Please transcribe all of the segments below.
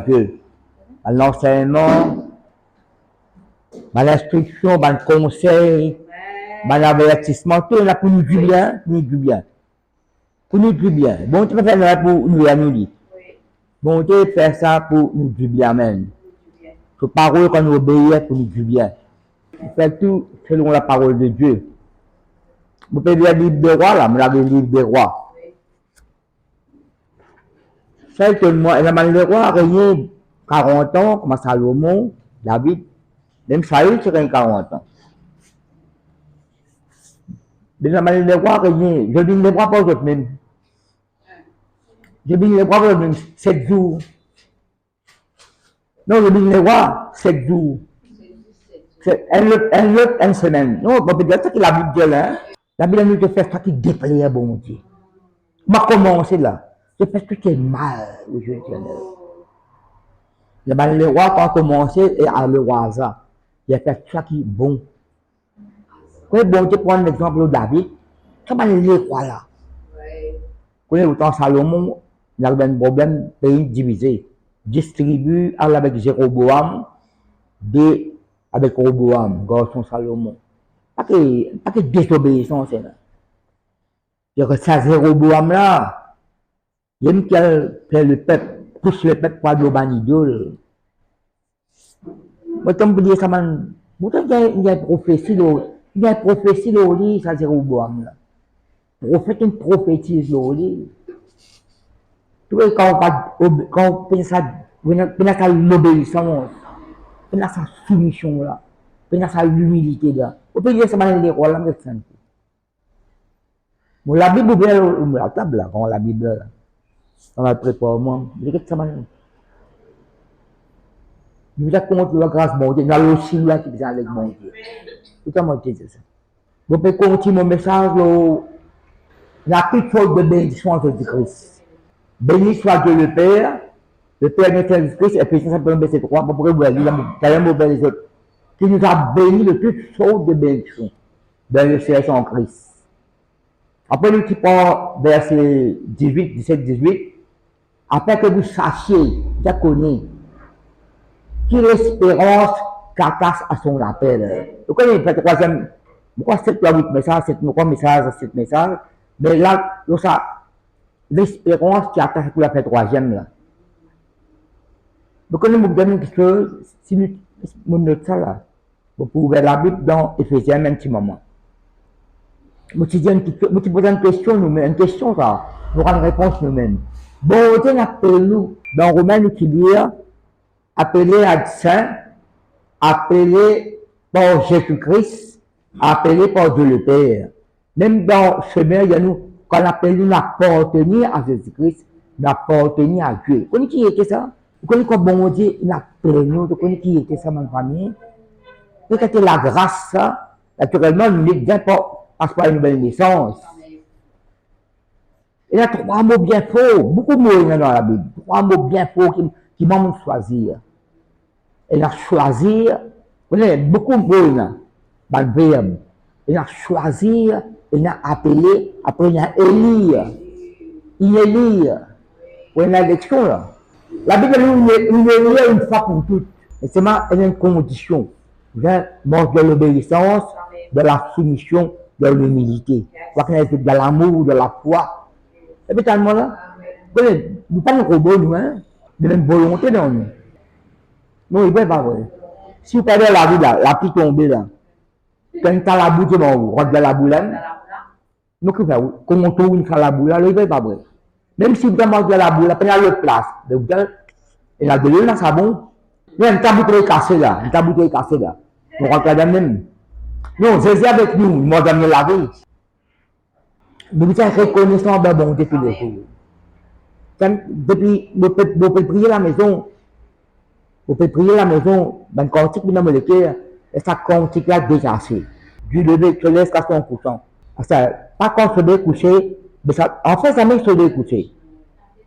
Dieu. L'enseignement, l'instruction, le conseil, l'avertissement, tout est là pour nous du bien, pour nous du bien. Pour nous du bien. Bon, tu peux faire ça pour nous à nous dire. Bon, tu peux faire ça pour nous du bien même. Ce parole qu'on nous obéit pour nous du bien. Fait tout selon la parole de Dieu. Vous pouvez lire le livre des rois, là, vous l'avez le livre des rois. Certainement, et les rois a régné 40 ans, comme Salomon, David, même Saül, c'est 40 ans. Mais les rois a régné, je dis les rois pas autres même. Je dis les rois pas autres même, 7 jours. Non, je dis les rois, 7 jours. C'est une semaine. Non, on peut dire ça que la Bible dit là. La Bible nous fait ça qui déplaît à bon Dieu. Je vais commencer là. Je fais ce qui est mal au Dieu éternel. Les rois, quand on commencé, et à le roi ça, il a fait ça qui est bon. Quand bon Dieu prend l'exemple de David, comment les rois là? Quand le temps Salomon, il y a un problème, pays divisé. Distribue avec Jéroboam, avec Roboam, garçon Salomon. Pas que désobéissance là. Il y a ça Jéroboam là. Il aime qu'elle fait le peuple, pousse le peuple pour adopter idole. Moi, comme vous dites ça, il y a une prophétie au lit, ça Jéroboam là. Prophète une prophétise au lit. Tu vois, quand on pense ça, l'obéissance, on a sa soumission là, on a sa humilité là. On peut dire ça dans les rois là, mais c'est bon, la Bible est la table là, quand la Bible là, on va préparer moi, je dis que ça m'a. Nous avons compte la grâce bon Dieu, nous avons aussi là qui vient avec mon Dieu. Tout à moi c'est ça. Vous pouvez continuer mon message, la plus forte de bénédiction en Jésus-Christ. Béni soit Dieu le Père de Jésus-Christ, et puis ça peut me baisser trois, pour pouvoir vous dire, il y a un mauvais les autres, qui nous a bénis de toutes sortes de bénédictions dans le ciel en Christ. Après, nous qui prend verset 18, 17, 18, après que vous sachiez, diaconie, qui l'espérance qu'attache à son appel. Vous connaissez le troisième, pourquoi 7 ou 8 messages, 7 messages, mais là, ça, l'espérance qui attache pour la faire troisième là. Vous connaissez mon quelque chose, si nous note ça là, vous pouvez ouvrir la Bible dans Éphésiens un petit moment. Vous posez une question nous-mêmes, une question ça, nous rendons réponse nous-mêmes. Bon, Dieu appelle nous, dans Romains nous qui dit, appelé à saint, appelé par Jésus-Christ, appelé par Dieu le Père. Même dans ce chemin, il y a nous, quand on appelle nous d'appartenir à Jésus-Christ, d'appartenir à Dieu. Vous connaissez qui était ça? Vous connaissez quoi bon Dieu, il appelle nous, vous connaissez qui était ça, ma famille? C'était la grâce, ça, naturellement, nous ne vient pas parce qu'il y a une nouvelle naissance. Il y a 3 mots bien faux, beaucoup de mots dans la Bible, 3 mots bien faux qui m'ont choisir. Il a choisir, vous voyez, beaucoup de mots dans le verbe. Il a choisir, il a appelé, après il a élire. Il élire. Vous voyez l'élection là. La Bible nous élire une fois pour toutes. Et c'est une condition. Manque de l'obéissance, de la soumission, de l'humilité. De l'amour, de la foi. Et puis, tellement là, nous ne pas nous robots, nous, hein, de même volonté dans nous. Non, il ne peut pas vrai. Si vous perdez la vie là, la pluie tombée là, quand tu as la boue, tu vas regarder la boue là, nous qui faisons, quand on tourne la boue là, il ne peut pas vrai. Même si vous avez mangé la boue là, prenez l'autre place. Et la gueule là, ça bon. Mais une tabouteille cassée là, une tabouteille cassée là. On rentre là même. Non, Jésus avec nous, nous avons gagné la vie. Nous sommes reconnaissants de bon Dieu tous les jours. Depuis, vous pouvez prier la maison. Vous pouvez prier la maison, ben cantique nous le cœur, et ça cantique là déchassé. Du lever, je laisse à 100%. Pas quand se découcher, mais ça, en fait, ça met se découcher.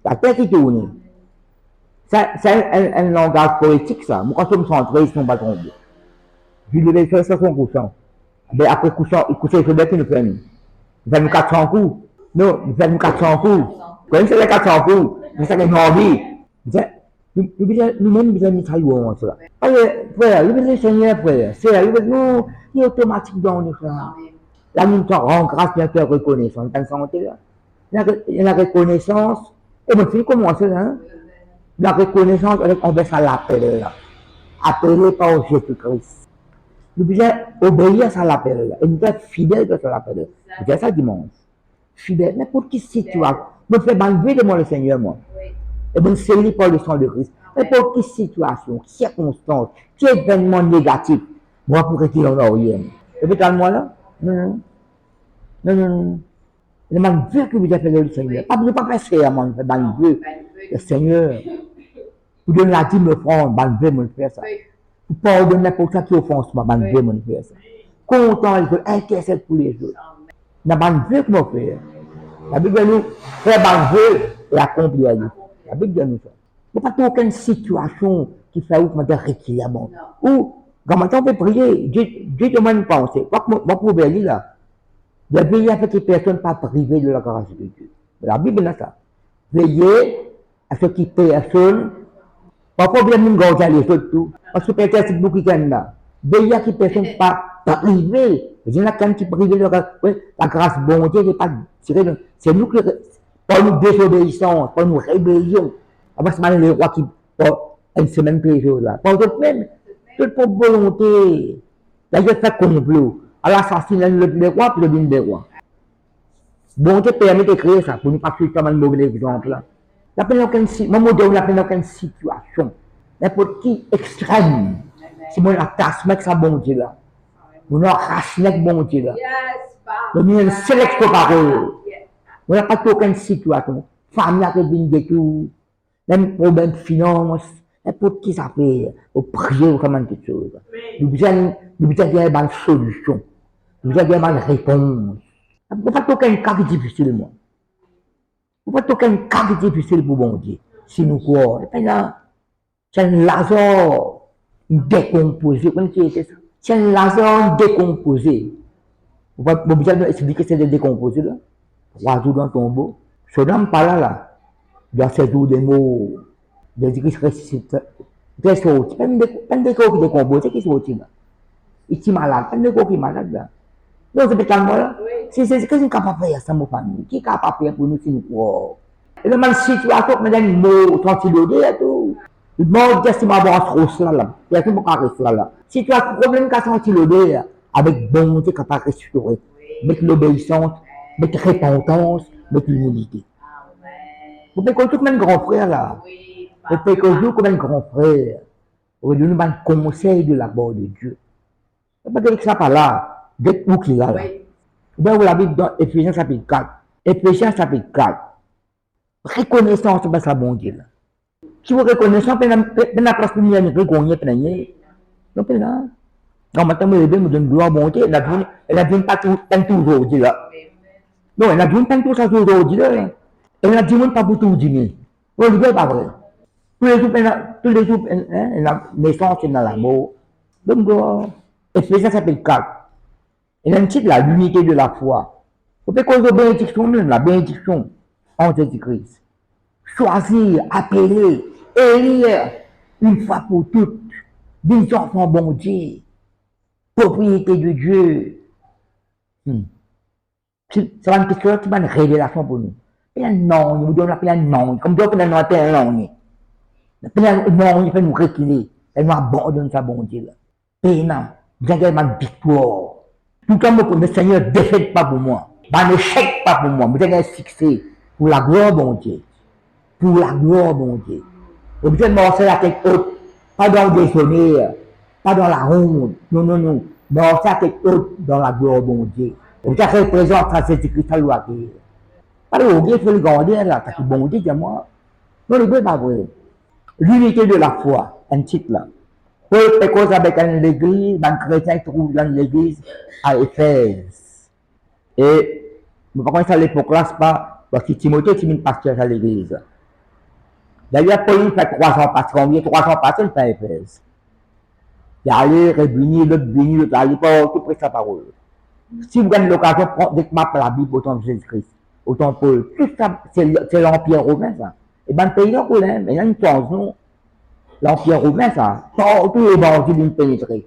La tête qui tourne. C'est un langage poétique, ça. Moi, quand je me centre, ils sont pas tombés. Du lever, je laisse à 100%. Mais après coucher, je laisse une peine. Nous faisons 400 coups. Non, nous faisons 400 coups. Quand c'est les 400 coups, nous faisons une envie. Nous-mêmes, nous avons travaillé sur ça. Frère, le Seigneur, frère, c'est là, nous, il est automatique dans nous, frère. Là, nous rend grâce, bien faire reconnaissance. Dans santé, là. La reconnaissance, et mon fils commence là, la reconnaissance, on va faire l'appel là. Appelé par Jésus-Christ. Nous devons obéir à ça l'appel là. Et nous devons être fidèles à ça l'appel là. C'est ça dimanche. Fidèle, n'importe qui situation. Je fais banquer de moi le Seigneur, moi. Et je suis scellé par le sang de Christ. N'importe quelle situation, circonstance, quel événement négatif, moi pour retirer en arrière. Et puis, calme-moi là. Non, non, non, non. Je veux que vous avez fait le Seigneur. Pas pas passer à mon Dieu. Le Seigneur. Pour donner la dîme offrande, je veux faire ça. Pour pardonner n'importe qui qui offense moi, je veux faire ça. Content, il faut intercéder pour les autres. Je veux que je faire. La Bible nous fait banquer et accomplir. La Bible nous ça. Il n'y a pas aucune situation qui fait où je retirer à mon. Ou, quand on peut prier, Dieu demande pas, on sait. Moi, pour dire là, il y a veillé à ce que personne ne pas priver de la grâce de Dieu. La Bible a ça. Veillez à ce qui personne, parfois bien nous garder les autres tout, parce que peut-être c'est beaucoup qui gagnent là. Veillez à ce que personne ne pas priver. Il y en a quand qui privé de la grâce bon Dieu, c'est nous qui, pas nous désobéissance, pas nous rébellion. Après, c'est mal les rois qui, une semaine plaisir là. Pas d'autres même, toute pour volonté. D'ailleurs, fait complot. À l'assassinat des rois, puis le bin des rois. Bon Dieu permet de créer ça, pour ne pas suivre comme un mauvais exemple là. La peine aucune situation, la peine aucune situation. N'importe qui extrême. Si mon attachement avec ça, bon Dieu là. Mon racine avec bon Dieu là. On est une sélection parole. On n'a pas aucune situation. Famille avec bin tout. Même problème de finance. N'importe qui ça fait. Au prier comment quelque chose. Nous avons une solution. Nous avons une réponse. Il n'y a pas aucun cas difficile, moi. Il n'y a pas aucun cas difficile pour bon Dieu. Si nous croyons. C'est un Lazare décomposé. C'est un Lazare décomposé. Vous pouvez nous expliquer ce que c'est décomposé là? 3 jours dans le tombeau. Ce homme pas là. Il y a 7 jours de mots. Il dit qu'il se ressuscite. Il est sorti. Pas de corps qui décompose. C'est qui est sorti là? Il est malade. Pas de corps qui est malade là. Non, c'est pas là. C'est ce que nous capable de faire ça, mon famille. Qui est capable de faire pour nous si nous croyons? Et dans une situation, mais dans mot, tranquillité et tout. Le monde, c'est ma voix trop là. Il y a tout le monde qui reste là. Si tu as un problème qui a tranquillité, avec bonté, capable de restaurer. Avec l'obéissance, avec repentance, avec l'humilité. Vous pouvez que tout le grand frère là. Vous pouvez que vous comme un grand frère. Vous pouvez nous un conseil de la part de Dieu. Pas que ça par là. D'être où qu'il a là. Vous l'avez dans Éphésiens chapitre 4. Éphésiens chapitre 4. Reconnaissance de sa bon Dieu là. Si vous reconnaissez, vous n'avez pas de reconnaître. Donc là, quand maintenant me lever, me donne gloire bon Dieu, elle a dit pas tout aujourd'hui là. Non, elle a dit pas tout ça aujourd'hui là. Elle a dit pas pour tout dire. Vous ne pas vrai. Tous les jours, la naissance est dans l'amour. Donc, Éphésiens chapitre 4. Il a un titre là, l'unité de la foi. Vous pouvez causer bénédiction même, la bénédiction en Jésus-Christ. Choisir, appeler, élire une fois pour toutes des enfants bon Dieu, propriété de Dieu. C'est une question qui va une révélation pour nous. Il y a un nom, nous donnons un nom, comme d'autres nous appellent un nom. Un nom, il fait nous reculer, elle nous abandonne sa bon Dieu. Paiement, vous avez une victoire. Tout comme le Seigneur ne défaite pas pour moi, ne chèque pas pour moi, vous avez un succès pour la gloire bon Dieu. Pour la gloire bon Dieu. Vous êtes marcher à quelque autre, pas dans le déshonneur, pas dans la honte, non, non, non. Marcher à quelque autre dans la gloire bon Dieu. Vous êtes représentant à Jésus-Christ à l'ouest. Pas le Dieu, il faut le garder là, parce que bon Dieu, c'est moi. Non, le Dieu n'est pas vrai. L'unité de la foi, un titre là. Paul cause avec l'église, un chrétien trouve dans l'église à Éphèse. Et, par contre, à l'époque là, c'est pas, parce que Timothée est un pasteur à l'église. D'ailleurs, Paul fait 300 pasteurs, il y a 300 pasteurs à Éphèse. Il a allé réunir, l'autre béni, l'autre allé, tout près sa parole. Si vous avez l'occasion de prendre la Bible autant de Jésus-Christ, autant Paul, tout ça, c'est l'Empire romain, ça. Et bien, le pays là, il y a une chance, non? l'Empire romain, ça, partout les bandits viennent pénétrer.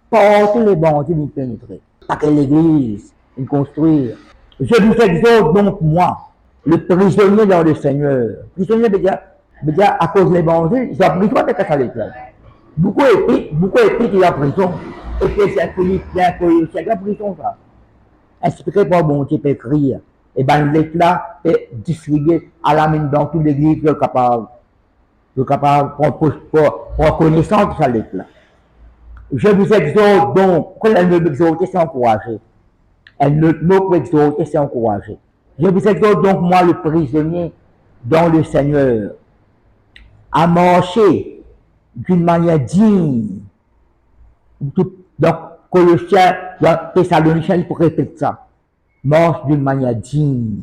Partout les bandits viennent pénétrer. Pas que l'église, ils construire. Je vous exhorte donc, moi, le prisonnier dans le Seigneur. Prisonnier, déjà, à cause de l'évangile, ils sont en prison avec ça l'éclat. Beaucoup épis qui est en prison. Et puis, c'est Philippiens, c'est la prison, ça. Inspiré par bon Dieu, peut écrire. Et bien, l'éclat est distribué à la main dans toute l'église, qui est capable pour connaissance de ça l'éclat. Je vous exhorte donc, quand elle me exhorte, c'est encouragé. Elle ne peut exhorter, c'est encouragé. Je vous exhorte donc, moi, le prisonnier, dans le Seigneur, à marcher d'une manière digne. Donc, Colossiens, Thessaloniciens, il faut répéter ça. Marche d'une manière digne.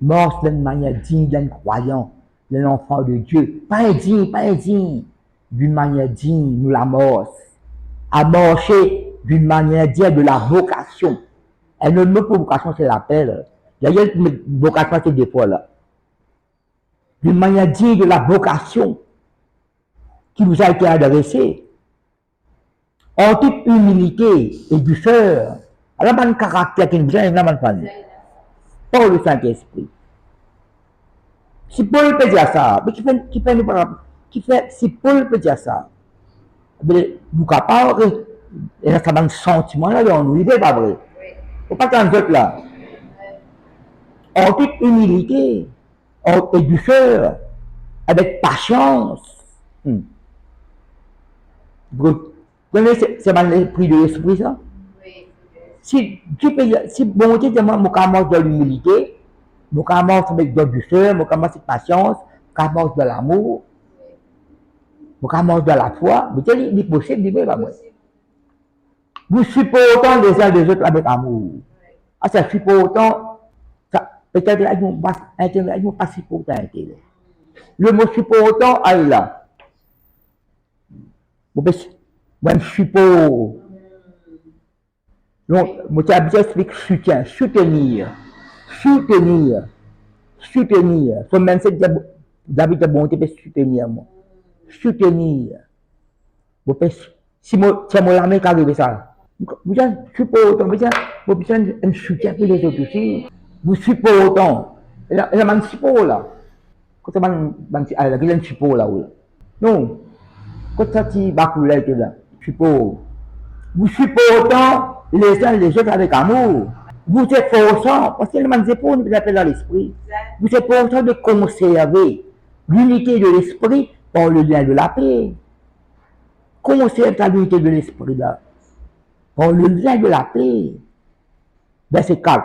Marche d'une manière digne d'un croyant, d'un enfant de Dieu. Pas indigne. D'une manière digne, nous la marche. À marcher d'une manière digne de la vocation. Elle ne me vocation, c'est l'appel. D'ailleurs, vocation, c'est des fois là. D'une manière digne de la vocation qui vous a été adressée. En toute humilité et douceur. Alors, il y a un caractère qui nous a été par le Saint-Esprit. Si Paul peut dire ça, mais si Paul peut dire ça, vous capable, et là, ça va un sentiment là, on nous pas vrai. Faut pas qu'un autre là. En toute humilité, et douceur, avec patience. Vous connaissez, c'est l'esprit de l'esprit ça? Si bon Dieu demande, mon commence de l'humilité, mon commence avec de douceur, mon commence avec patience, mon commence de l'amour, mon commence de la foi, mais c'est possible, il pas moi. Vous supportons les uns des autres avec amour. Ah, ça supportant, ça, peut-être avec mon pas supportant. Le mot supportant, ah là. Moi, je suppose. Donc, moi, j'explique soutien, soutenir. Faut même c'est David de bonté pour soutenir moi. Soutenir. Si moi, c'est mon ami qui arrive ça. Vous êtes supportant, vous êtes un soutien pour les autres aussi. Vous supportons. Et là, man support là. Quand c'est un support là. Non. Quand ça, tu vas couler là. Support. Vous supportons les uns les autres avec amour. Vous efforçant, parce que le man pour nous appelle dans l'esprit. Vous efforçant de conserver l'unité de l'esprit par le lien de la paix. Conserve ta l'unité de l'esprit là. Par le lien de la paix. Verset 4.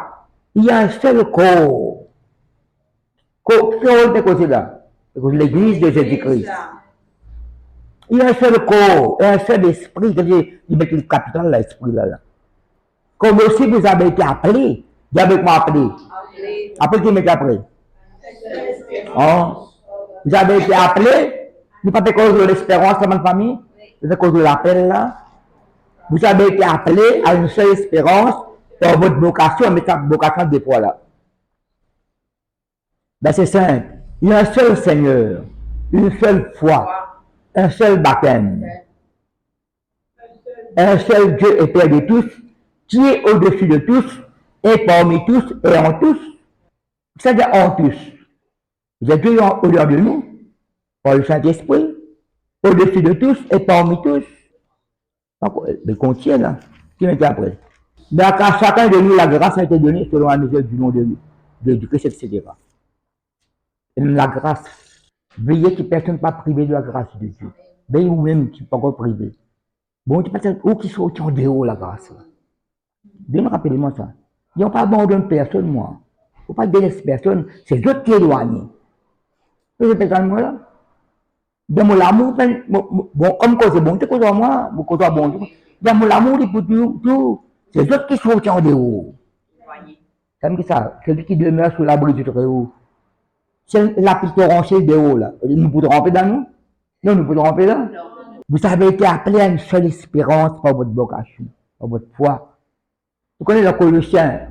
Il y a un seul corps. Qu'est-ce que c'est là? L'église de Jésus-Christ. Il y a un seul corps et un seul esprit. Il met le capital là, l'esprit là. Comme aussi vous avez été appelé. Vous avez été appelé. Après qui m'est appelé? Vous avez été appelé. Ce n'est pas à cause de l'espérance de ma famille. C'est à cause de l'appel là. Vous avez été appelé à une seule espérance dans votre vocation, mais ta vocation des fois là. Ben c'est simple. Il y a un seul Seigneur, une seule foi, un seul baptême, un seul Dieu et Père de tous, qui est au-dessus de tous, et parmi tous, et en tous. C'est-à-dire en tous. Il y a Dieu au-delà de nous, par le Saint-Esprit, au-dessus de tous, et parmi tous. Le contient là, qui m'était après. Mais à chacun de nous, la grâce a été donnée selon la mesure du nom de Christ, etc. Et la grâce. Veillez que personne ne soit privé de la grâce de Dieu. Veillez vous-même qui ne pas encore privé. Bon, tu peux où qui sont en dehors la grâce. Bien rappelez-moi ça. Ils n'ont pas abandonné personne, moi. Il ne faut pas délaisser personne. C'est d'autres qui éloignent. Vous êtes moi là? Dans mon amour, bon, comme quoi c'est bon, c'est quoi moi, mon côté bon. Dans mon amour, il faut tout. C'est d'autres qui sont en dehors. Comme ça, celui qui demeure sous l'abri du Très-Haut. C'est la piste torrentielle de haut là. Nous pouvons ramper dans nous? Non, nous pouvons ramper là. Vous avez été appelé à une seule espérance par votre vocation, par votre foi. Vous connaissez le Colossiens,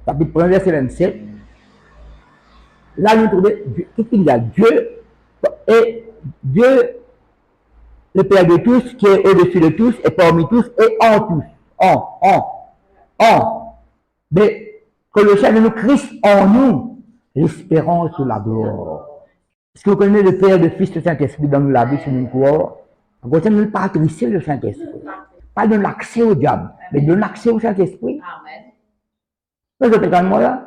chapitre 1, verset 27. Là, nous trouvons, qu'est-ce qu'il y a? Dieu est Dieu, le Père de tous, qui est au-dessus de tous, et parmi tous, et en tous. En. Mais Colossiens de nous, Christ en nous, l'espérance de la gloire. Est-ce que vous connaissez le Père, le Fils, le Saint-Esprit dans la vie sur une croix? Colossiens de nous, pas trisser le Saint-Esprit. Pas de l'accès au diable, mais de l'accès au Saint-Esprit. Amen. Vous êtes avec moi là?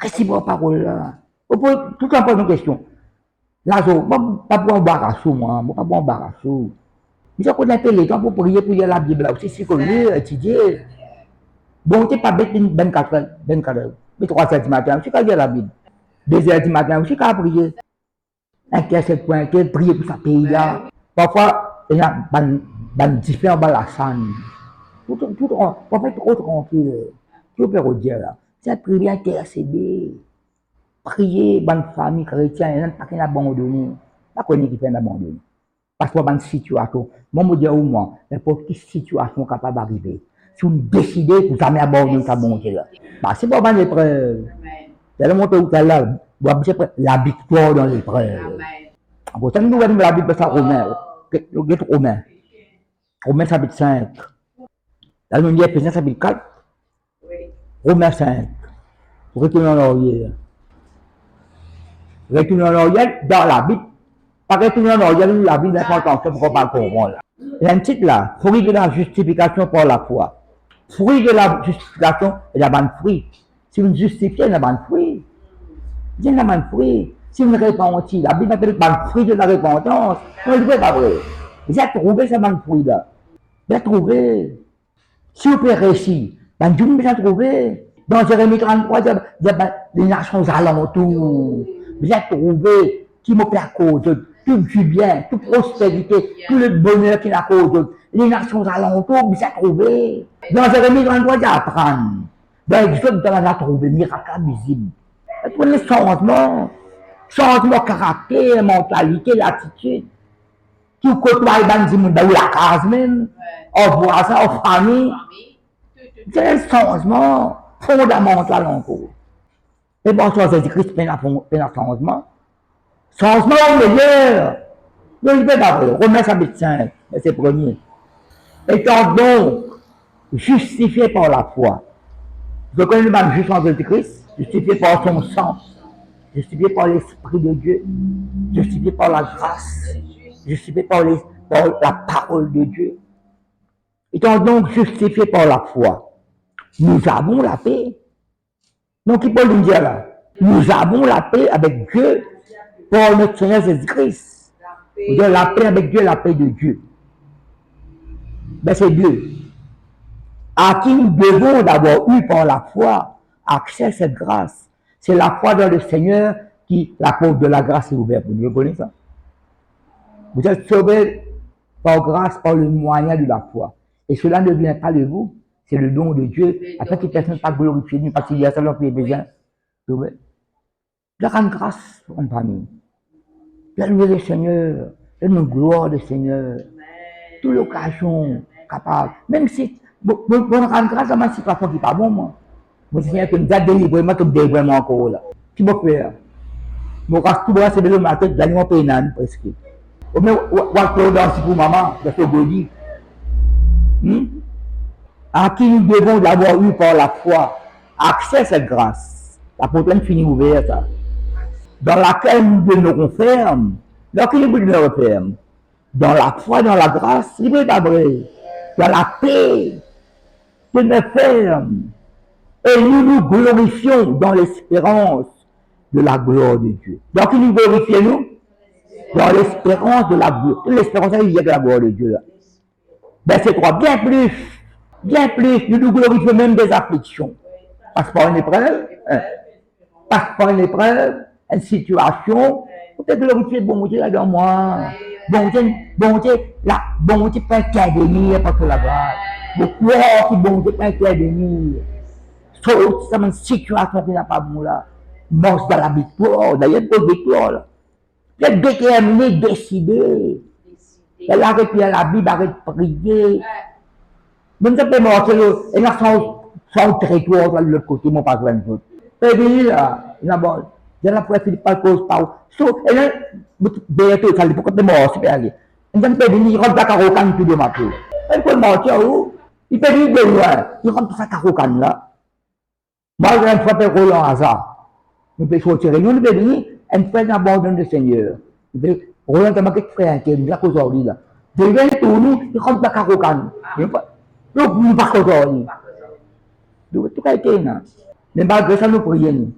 Restez pour la parole là. Vous pouvez tout le temps poser une question. Là, je ne vais pas pour embarrasser, moi. Je ne vais pas pour embarrasser. Mais je connais pas les temps pour prier pour lire la Bible là aussi, c'est comme lire, étudier. Bon, tu n'es pas bête, 24 heures, mais 3 heures du matin, tu peux lire la Bible. 2 heures du matin, tu peux prier. Intercède pour un tel, prier pour sa pays là. Parfois, il y a des différents dans la scène. Parfois, trop tranquille. Tu peux dire là. C'est prier, intercéder. Prier, bonne famille chrétienne, il n'y a pas qui abandonné. Pas qu'on qui fait abandonner. Parce que dans une situation, moi, je dis au moins, n'importe quelle situation capable d'arriver. Si vous décidez que vous avez abandonné sa bonté là, c'est pas une épreuve. C'est le montant où tu as là, la victoire dans l'épreuve. Vous savez, nous avons la Bible, ça Romain. Romain chapitre 5. Là, nous avons Éphésiens chapitre 4. Romain 5. Retournez en arrière. Retournez en arrière dans la Bible. Pas retourner en arrière, la Bible est importante pour qu'on parle comprendre. Il y a un titre là, fruit de la justification par la foi. Fruit de la justification, il y a un fruit. Si vous justifiez, il y a un fruit. Il y a un fruit. Si vous ne répondez pas, la Bible appelle le fruit de la repentance. Non, ce n'est pas vrai. Vous avez trouvé ce fruit là. Vous avez trouvé. Si vous pouvez réussir, Dieu vous a trouvé. Dans Jérémie 33, il y a des nations alentours. Vous avez trouvé qui me fait à cause de tout du bien, toute prospérité, tout le bonheur qu'il a à cause de les nations alentours, vous avez trouvé. Dans Jérémie 33, il y a à apprendre. Dans Exode, vous avez trouvé miracle visible. Vous prenez changement de caractère, mentalité, l'attitude. Tout côtoie les gens dans la case même, en voisin, en famille. C'est un changement fondamental encore. Et bon, ça, c'est Christ fait un changement. Changement au meilleur. Ne le faites pas vrai. Romains chapitre 5, c'est le premier. Étant donc justifié par la foi. Vous connaissez le même juste en Jésus-Christ, justifié par son sang, justifié par l'Esprit de Dieu, justifié par la grâce, justifié par la parole de Dieu. Étant donc justifié par la foi, nous avons la paix. Donc, il peut nous dire là, nous avons la paix avec Dieu par notre Seigneur Jésus-Christ. La paix avec Dieu, la paix de Dieu. Ben, c'est Dieu. À qui nous devons d'avoir eu par la foi accès à cette grâce. C'est la foi dans le Seigneur qui, la porte de la grâce est ouverte. Vous connaissez ça? Vous êtes sauvés par grâce, par le moyen de la foi. Et cela ne vient pas de vous, c'est le don de Dieu, afin que personne ne soit glorifié, parce qu'il y a ça dans les besoins. Vous la grande grâce en famille. La louer le Seigneur, la gloire du Seigneur. Toute l'occasion capable. Même si, bon, rendre grâce à ma situation qui n'est pas bon, moi. Mon Seigneur, que nous a délivré, moi, que délivré encore là. Qui m'a fait? Mon grâce, tout le monde, c'est le matin, j'ai mon pénan, presque. Ou même, ou dans pour maman, de ce body. À qui nous devons d'avoir eu par la foi accès à cette grâce. La porte finit ouverte, dans laquelle nous demeurons fermes. Dans quel nous demeurons fermes? Dans la foi, dans la grâce, il est vrai. Dans la paix, demeurons fermes. Et nous nous glorifions dans l'espérance de la gloire de Dieu. Donc, nous glorifions nous dans l'espérance de la gloire. L'espérance, il y a de la gloire de Dieu là. Verset 3, bien plus, nous nous glorifions même des afflictions. Passe par une épreuve, passe par une épreuve, une situation, vous pouvez glorifier le bon Dieu là dans moi. Bon Dieu peut intervenir parce que la grâce. Le corps qui bon Dieu peut intervenir. Sauf c'est une situation qui n'a pas bon là. Mort dans la victoire, d'ailleurs, une victoire là. Vous êtes déterminé, décidé. Elle arrête de la Bible, arrête de prier. Même ça peut marcher, et là, son territoire, de l'autre côté, mon pas besoin de tout. Et puis là, Jangan pula Philippe cause tahu. So, elle bientôt ça les pourquoi de mort c'est aller. On va pas venir rentre à Carocan tout de matin. Elle peut mentir où? Il peut dire de loin. Il rentre à Carocan là. Moi, je vais frapper Roland hasard. Nous pouvons sortir. Nous pouvons venir, elle fait l'abandon du Seigneur. Roland a marqué frère qui est là aujourd'hui là. De loin tout nous, il rentre à Carocan. Donc, nous pas aujourd'hui. Donc, tout a été là. Mais malgré ça, nous prions.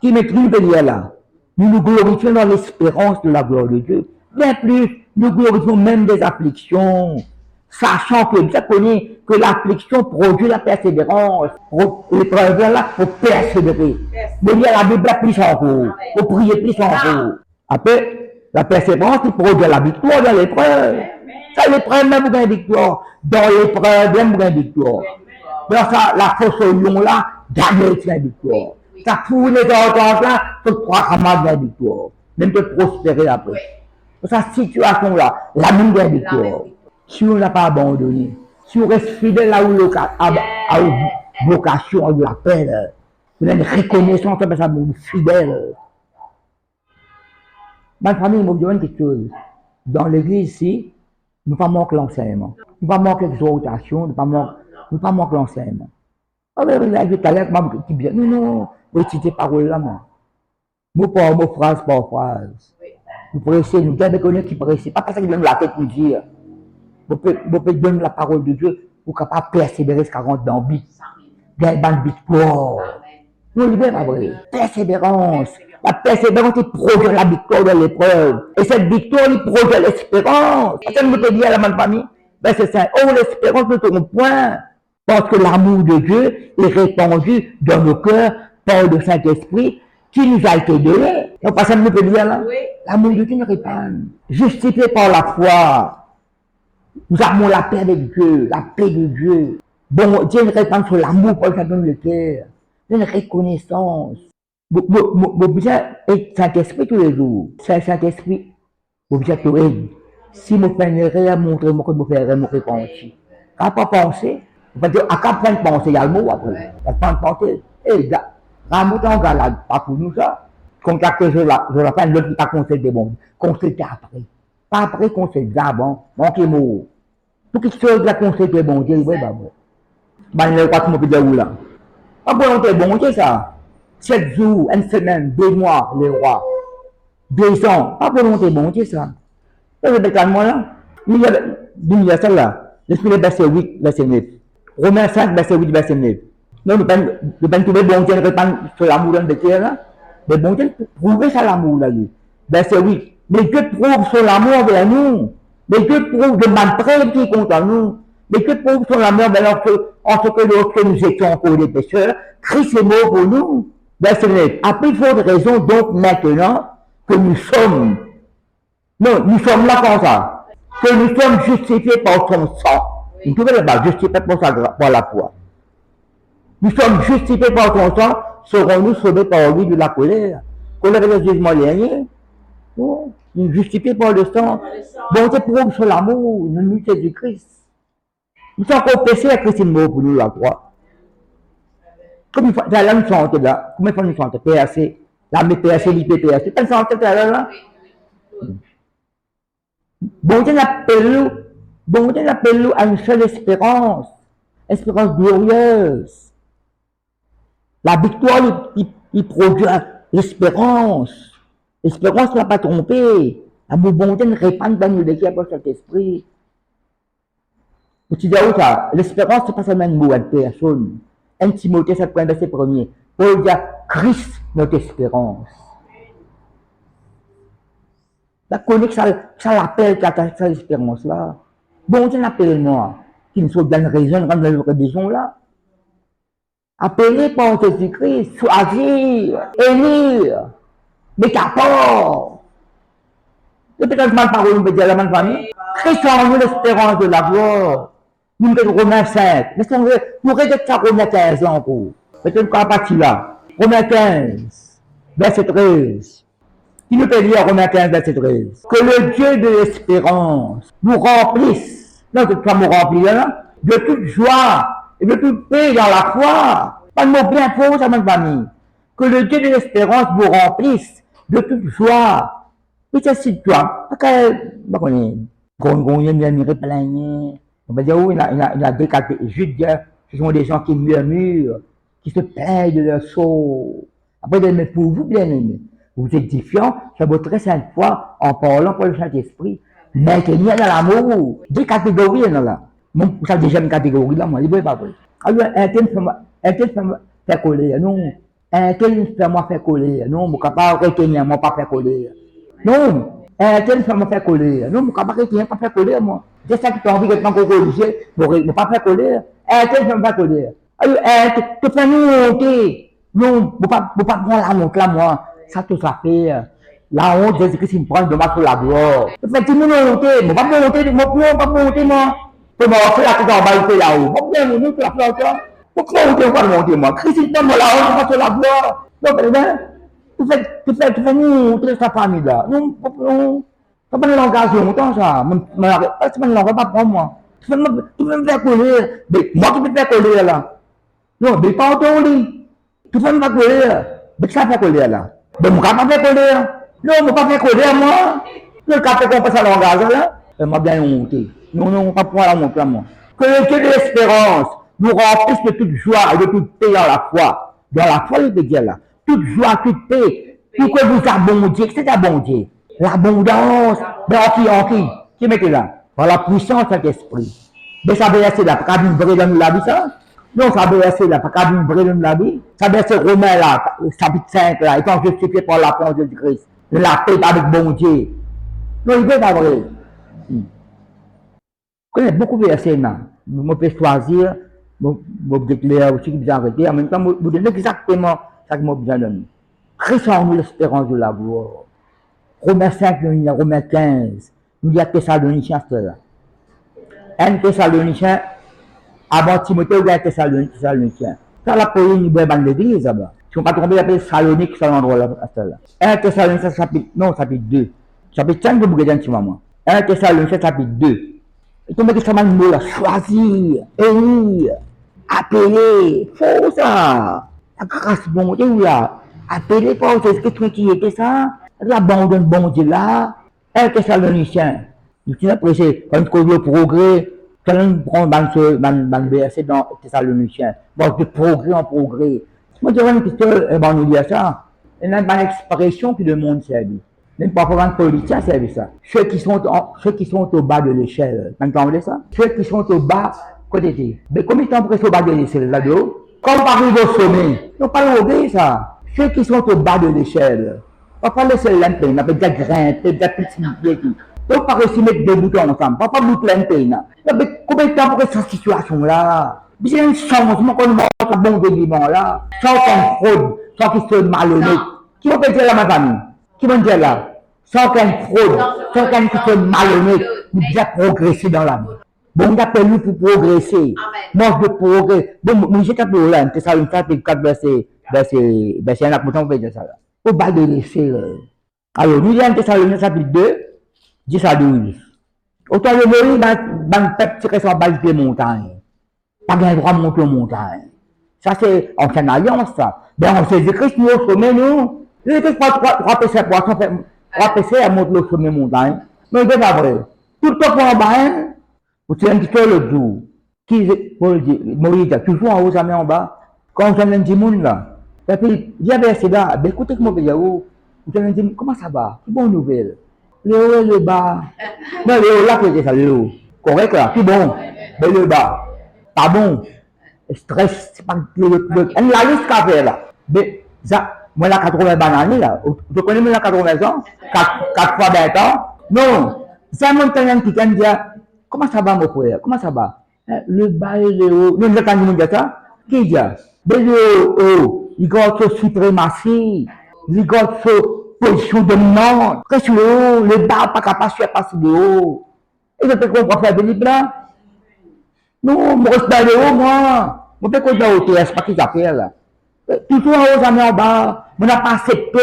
Qui maîtrise le là. Nous nous glorifions dans l'espérance de la gloire de Dieu. Bien plus, nous glorifions même des afflictions, sachant que bien connaît que l'affliction produit la persévérance. L'épreuve là, il faut persévérer. Mais il y a la Bible plus encore. Il faut prier plus encore. Après, la persévérance qui produit la victoire dans l'épreuve. Ça, l'épreuve même vous gagnez victoire. Dans l'épreuve, même vous gagnez victoire. Dans ça, la fausse lion là, jamais tu gagnes victoire. Ça pour les ententes là, tu crois qu'à ma gagne victoire. Même de prospérer après. Dans cette situation-là, la même gagne victoire. Si on n'a pas abandonné, si on reste fidèle là où à une vocation, à l'appel, vous avez une reconnaissance, ça ça vous fidèle. Ma famille me demande quelque chose. Dans l'église ici, nous ne pas manquer l'enseignement. Nous ne pas manquer l'exhortation, nous ne pas manquer l'enseignement. Ah oui, là, je t'allais avec ma qui bien. Non, non, vous citez parole là, moi. Mot par mot, phrase par phrase. Vous pressez, nous devons connaître qui pressez. Pas parce qu'il donne la tête nous dire. Vous pouvez donner la parole de Dieu pour capable persévérer jusqu'à rentrer dans le but. Gagner une victoire. Nous libérons pas vrai. Persévérance. La persévérance, il produit la victoire de l'épreuve. Et cette victoire, il produit l'espérance. Ça nous peut dire à la même famille. Ben c'est ça. Oh, l'espérance ne tourne point. Parce que l'amour de Dieu est répandu dans nos cœurs par le Saint-Esprit qui nous a été donné. Donc, pas ça nous peut dire là. L'amour de Dieu nous répand. Justifié par la foi. Nous avons la paix avec Dieu, la paix de Dieu. Bon, Dieu nous répand sur l'amour pour chacun de le cœur. Une reconnaissance. Vous besoin être Saint-Esprit tous les jours. C'est Saint-Esprit. Vous besoin de aide. Si vous faites une erreur, montrez-moi que vous faites une réponse. Quand pas penser, vous faites à quand prendre penser, il y a le mot après. Il y a prendre penser. Et là, ramonter en galade, pas pour nous ça. Contacter je la fin, l'autre qui pas conseil des bons. Consulter après. Pas après conseil d'avant, manquez mot. Tout quelque chose de la conseil des bons Dieu, oui, bah bon. Bah, il n'y a pas de mot de où là. Pas volonté bon Dieu ça. 7 jours, une semaine, 2 mois, les rois. 2 ans, pas volonté bon Dieu ça. Ça c'est calme-moi là. Il y a celle-là. L'esprit verset 8, verset 9. Romains 5, verset 8, verset 9. Non, nous ne pas trouver bon Dieu, répandre sur l'amour de Dieu là. Mais bon Dieu, prouver ça l'amour là. Verset 8. Mais Dieu prouve son amour envers nous. Mais Dieu prouve de malprès qui est contre nous. Mais Dieu prouve son amour en ce que lorsque nous étions encore des pécheurs, Christ est mort pour nous. Verset 9. Après, il faut de raison donc maintenant que nous sommes. Non, nous sommes là comme ça. Que nous sommes justifiés par son sang. Vous trouvez là-bas, justifiés par la foi. Nous sommes justifiés par son sang, serons-nous sauvés par lui de la colère. Colère et le jugement dernier. Oh, nous justifiés par le sang. Bon, c'est prouve sur l'amour, nous Jésus-Christ. Nous sommes encore péchés à Christ mort pour nous la croix. Comme il faut, là, nous sommes là. Comment il faut nous chanter? PRC. La PRC, l'IPPRC. Nous sommes là. Bon Dieu appelle nous à une seule espérance. Espérance glorieuse. La victoire, il produit l'espérance. L'espérance ne va pas tromper. L'amour bon Dieu ne répand pas nous l'équipe par cet esprit. Vous dites où ça? L'espérance, ce n'est pas seulement une mot à personne. 1 Timothée 7, verset 1er. Paul dit Christ, notre espérance. La connaît ça l'appelle, cette espérance-là. Bon Dieu appelle-moi. Qui ne soit bien raison, quand nous avons là. Appelé par Jésus-Christ, choisir, élire, mais qu'apporte. C'est peut-être ma parole, on peut dire la même famille. Christ en nous l'espérance de la gloire. Nous sommes Romains 5. Nous rédactons ça Romains 15 ans pour. Peut-être qu'on a parti là. Romains 15, verset 13. Qui nous peut dire Romains 15, verset 13. Que le Dieu de l'espérance nous remplisse. Non, c'est pas nous remplir là. De toute joie et de toute paix dans la foi. Pas de mots bien faux, ça m'a famille. Que le Dieu de l'espérance vous remplisse de toute joie. Et c'est si toi, on va dire, oui, il a décalé. Ce sont des gens qui murmurent, qui se plaignent de leur sort. Après, mais pour vous, bien aimés, vous édifiant sur votre sainte foi en parlant pour le Saint-Esprit. Maintenir dans l'amour. Deux catégories, là. Vous savez déjà une catégorie, là, moi, il ne pas vrai. Alors, un tel fait coller, non. Un tel fait moi faire coller, non. Vous ne pouvez pas retenir, moi, pas faire coller. Non. Un tel fait moi faire coller, non. Vous ne pouvez pas retenir, pas faire coller, moi. C'est ça qui t'a envie de te corriger, ne pas faire coller. Un tel fait moi faire coller. Alors, tu fais nous monter. Non, vous ne pouvez pas prendre la montre, là, moi. Ça, tout ça fait. La honte, Jésus-Christ, il me prend de ma sur la gloire. Fait tout le monde monter, moi, pas monter, moi, pas monter, moi. Je vais faire la tout en bas, il fait là-haut. Moi, bien, nous, tu la fais encore. Pourquoi monter, on va monter, moi? Christ, il me moi la honte, pas sur la gloire. Non, mais ben, tu fais nous, toute sa famille là. Non, ça pas de langage longtemps, ça. C'est pas de langage, pas pour moi. Tu peux me faire coller. Mais moi, tu peux me faire coller, là. Non, mais pas autour, lui. Tu peux me faire coller. Mais ça fait coller, là. Mais moi, je ne peux pas faire coller. Non, je ne peux pas faire coller, moi. Le café qu'on passe à langage, là. M'a bien monté. Non, on ne va pas pouvoir la monter, moi. Que le Dieu de l'espérance nous remplisse de toute joie et de toute paix dans la foi. Dans la foi, il veut dire là. Toute joie, toute paix. Pour que vous abondiez. C'est abondier. L'abondance. Mais en qui mettez là? Par la puissance de cet esprit. Mais ça veut rester là. Pas qu'à vivre dans la vie, ça? Non, ça veut rester là. Pas qu'à vivre dans la vie. Ça veut rester Romain là. Chapitre 5 là. Étant justifié par la foi de Jésus-Christ. La paix avec bon Dieu. Non, il veut pas vrai. Je connais beaucoup de versets, je peux choisir, je peux déclarer aussi que j'ai arrêté. En même temps, je donne exactement ce que j'ai besoin de nous. Créons-nous l'espérance de la gloire. Romains 5, Romains 15, nous dit à Thessaloniciens cela. Un Thessaloniciens, avant Timothée ou un Thessaloniciens. Ça, la police, nous avons une église là-bas. Si on ne pas tromper, il appelle Salonique, c'est l'endroit là. Un Thessaloniciens, chapitre 2. Chapitre 5, vous regardez un petit moment. Un Thessaloniciens, chapitre 2. Et tout le monde ça mot là, choisir, élire, appeler, faut ça. La grâce bon Dieu là, appeler pour Jésus-Christ qui était ça, l'abandon bon Dieu là, un Thessaloniciens. Nous sommes pressés, quand on veut progrès, quand on prend un verset dans Thessaloniciens, donc de progrès en progrès. Moi je vois une question, on nous dit ça, il y a une expression qui demande service. Même parfois, un politicien servent ça. Ceux qui sont au bas de l'échelle. Vous entendez ça? Ceux qui sont au bas, côté. Mais combien de temps pour au bas de l'échelle là-dedans? Comme par exemple au sommet. Ils n'ont pas l'oublié ça. Ceux qui sont au bas de l'échelle. Parfois, l'échelle l'impe, on appelle des grimper, des petits pieds. Donc, par exemple, mettre deux boutons ensemble. Parfois, bout l'impe. Mais combien de temps pour cette situation-là? Il y a un changement qu'on montre bon déguisement là. Sans qu'on fraude, sans qu'ils soient malhonnêtes. Qui va dire là, ma famille? Qui va dire là? Sans qu'elle fraude, sans qu'elle soit malhonnête, nous devons progresser dans la vie. Bon, on appelle nous pour progresser. Moi, je veux progresser. Bon, j'ai tapé là, c'est ça, une fois, 4 versets, un apôtre, on va dire ça là. Au bas de l'essai. Alors, nous avons Thessaloniciens chapitre 2, 10 à 12. Autant le Moïse, dans le peuple, c'est sur la base des montagnes. Pas bien droit de monter aux montagnes. Ça, c'est ancienne alliance, ça. Ben, on sait Christ, nous, au sommet, nous. Il était 3 PC poissons, 3 PC à monter le sommet montagne. Mais c'est pas vrai. Tout le temps pour en bas, vous savez un petit peu l'autre jour. Moïse, toujours en haut, jamais en bas. Quand on s'en un petit monde là. Et puis, il y avait ces là, ben écoutez comment vous vous savez un petit comment ça va? C'est bonne nouvelle. Le haut et le bas. Non, le haut là, c'est ça, le haut. Correct là, tout bon. Mais le bas, pas bon. Stress, c'est pas le. La liste qu'a fait là. Mais ça. Moi, la 80 bananes, là. Tu connais moi la 80 ans? 4 fois 20 ans? Non. C'est mon temps qui dit, comment ça va, mon frère? Comment ça va? Le bas et le haut. Nous, le temps qui nous dit ça? Qui dit? Mais le haut, il garde sa suprématie. Il garde sa position dominante. Qu'est-ce que le haut? Le bas, pas capable de passer le haut. Et je peux comprendre faire venir là? Non, moi, je suis dans le haut, moi. Je peux comprendre au TS, pas qui s'appelle là. Toujours en haut, jamais en bas. On n'a pas accepté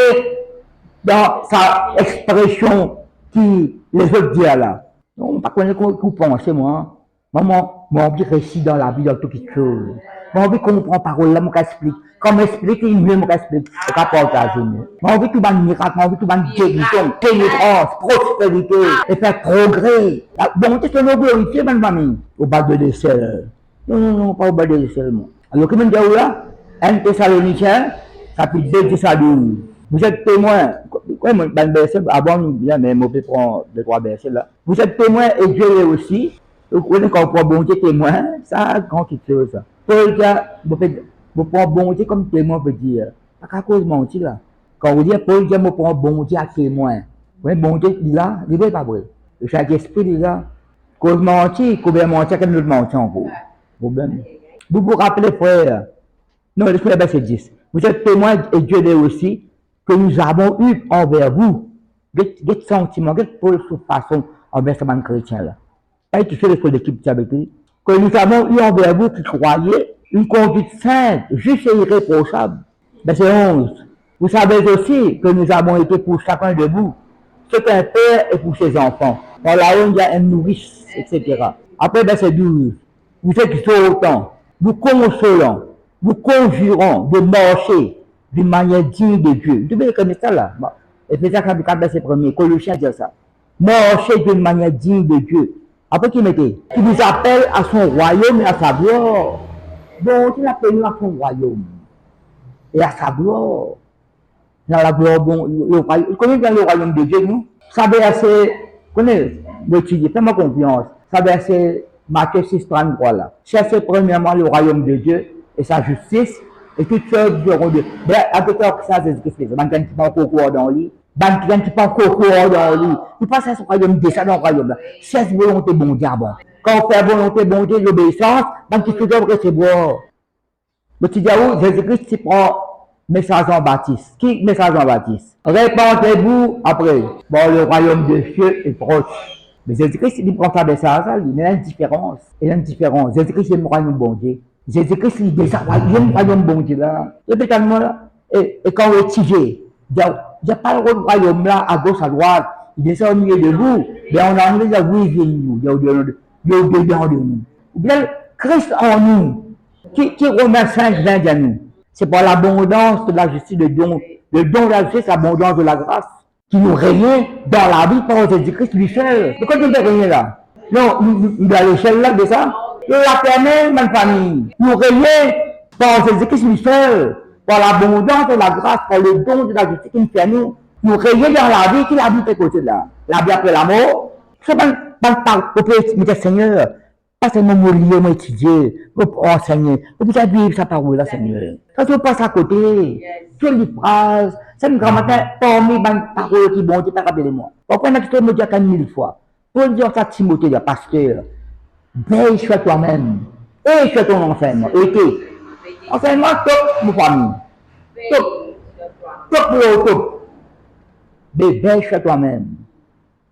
dans sa expression qui les autres disent là. On ne peut pas connaître qu'on pense, moi. Moi, je réussis dans la vie, dans toute chose. J'ai envie qu'on prend parole là, mon explique. Comme explique, il mieux mon explique. Et qu'à partager. J'ai envie tout ban miracle, j'ai envie tout ban guérison, délivrance, prospérité, et faire progrès. La bonté, c'est nous glorifier, ma famille. Au bas de l'aisselle. Non, pas au bas de l'aisselle, moi. Alors, comment dire là? 1 Thessaloniciens, chapitre 2, 10 à 12. Vous êtes témoin. Quoi, mon verset, avant, bien, mais on peut prendre 2-3 versets là. Vous êtes témoin et Dieu est aussi. Vous connaissez quand on prend bon Dieu témoin, ça, grand quelque chose, ça. Vous prenez bon Dieu comme témoin, veut dire. Pas qu'à cause de mentir là. Quand vous dites, Paul dit, vous prenez bon Dieu à témoin. Vous voyez, bon Dieu, il est là, il est pas vrai. Le Saint-Esprit, il est là. Cause mentir, combien mentir, quel autre mentir encore. Problème. Vous vous rappelez, frère. Non, le verset 10. Vous êtes témoin et Dieu est aussi que nous avons eu envers vous des sentiments, des façon envers ce man chrétien là. Pas tout seul l'école d'équipe avec lui. Que nous avons eu envers vous qui croyez une conduite sainte, juste et irréprochable. Verset 11. Vous savez aussi que nous avons été pour chacun de vous ce qu'un père est pour ses enfants. Dans la honte, il y a un nourrice, etc. Après, verset 12. Vous exhortant, vous consolant, vous conjurons de marcher d'une manière digne de Dieu. Vous devez connaître ça là. Bon. Éphésiens 4, verset 1er, Colossiens dit ça. Marcher d'une manière digne de Dieu. Après, qui mettait? Qui vous appelle à son royaume et à sa gloire. Donc, il appelle nous à son royaume et à sa gloire. Dans la gloire, bon, le royaume. Vous connaissez bien le royaume de Dieu, nous? Ça verset, vous connaissez, l'étudier, faites-moi confiance. Ça verset Matthieu 6, 33 là. Cherchez premièrement le royaume de Dieu et sa justice, et toutes choses seront de. Ben, avec ça, c'est ce que c'est. Man, qui pas coco dans le lit. Man, qui pas coco dans le lit. Il passe à ce royaume déjà dans le royaume là. Cherche volonté bon Dieu, bon. Quand on fait volonté bon Dieu, l'obéissance, man, qui fait recevoir. Le petit diable, Jésus-Christ, il prend message en Baptiste. Qui message en Baptiste? Répandez-vous après. Bon, le royaume de Dieu est proche. Mais Jésus-Christ, il prend ça message, il a une différence. Il a une différence. Jésus-Christ, il est le royaume bon Dieu. Jésus-Christ, il descend, il y a un royaume bon Dieu là. Répétez-moi là. Et quand on est tigé, il n'y a pas le royaume là, à gauche, à droite. Il descend au milieu de vous. Mais on a envie de vous, il vient nous. Il y a au-dedans de nous. Bien, Christ en nous, qui Romains 5, 20 à nous. C'est par l'abondance de la justice, le don de la justice, l'abondance de la grâce, qui nous règne dans la vie par Jésus-Christ lui seul. Pourquoi nous devons régner là? Non, nous à l'échelle là de ça. La permet, ma famille. Nous régnons par Jésus-Christ lui seul, par l'abondance de la grâce, par le don de la justice qu'il nous fait à nous. Nous régnons dans la vie qu'il a vu de côté là. La vie après la mort. C'est pas le Seigneur. Pas seulement mourir, m'étudier, enseigner. Vous pouvez vivre sa parole là, Seigneur. Quand tu passes à côté, tu lis phrases, c'est une grande matin, parmi les paroles qui vont, tu peux rappeler moi. Pourquoi on a me dire 1000 fois? Pour dire ça, Timothée, le pasteur, veille sur toi-même, et sur ton enseignement, et enseignement, top, mon famille. Top. Mais veille sur toi-même.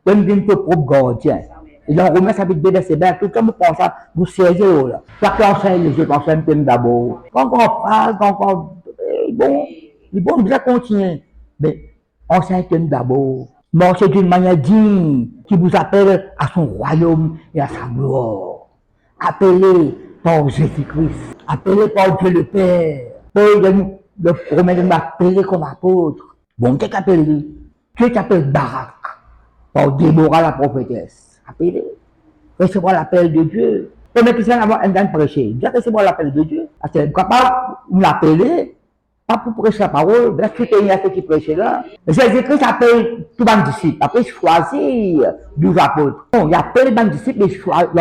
Donne ton propre gardien. Et dans Romains chapitre 2, verset 20, tout comme vous pensez, vous servez là. Chacun enseigne les autres, enseigne d'abord. Quand on parle, bon, déjà continuer. Mais enseigne d'abord. Marchez d'une manière digne, qui vous appelle à son royaume et à sa gloire. Appelé par Jésus-Christ. Appelé par Dieu le Père. Paul, le Romain de m'appeler comme apôtre. Bon, Dieu t'appelle. Dieu t'appelle Barak. Par Déborah la prophétesse. Appelez. Recevoir l'appel de Dieu. Premier Christian avoir un temps prêcher. Déjà recevoir l'appel de Dieu. C'est capable de l'appeler, pas pour prêcher la parole, bien tout est à ce qui prêchait là. Jésus-Christ appelle tout le disciple. Après, choisir 12 apôtres. Non, il appelle les disciples, il choisir.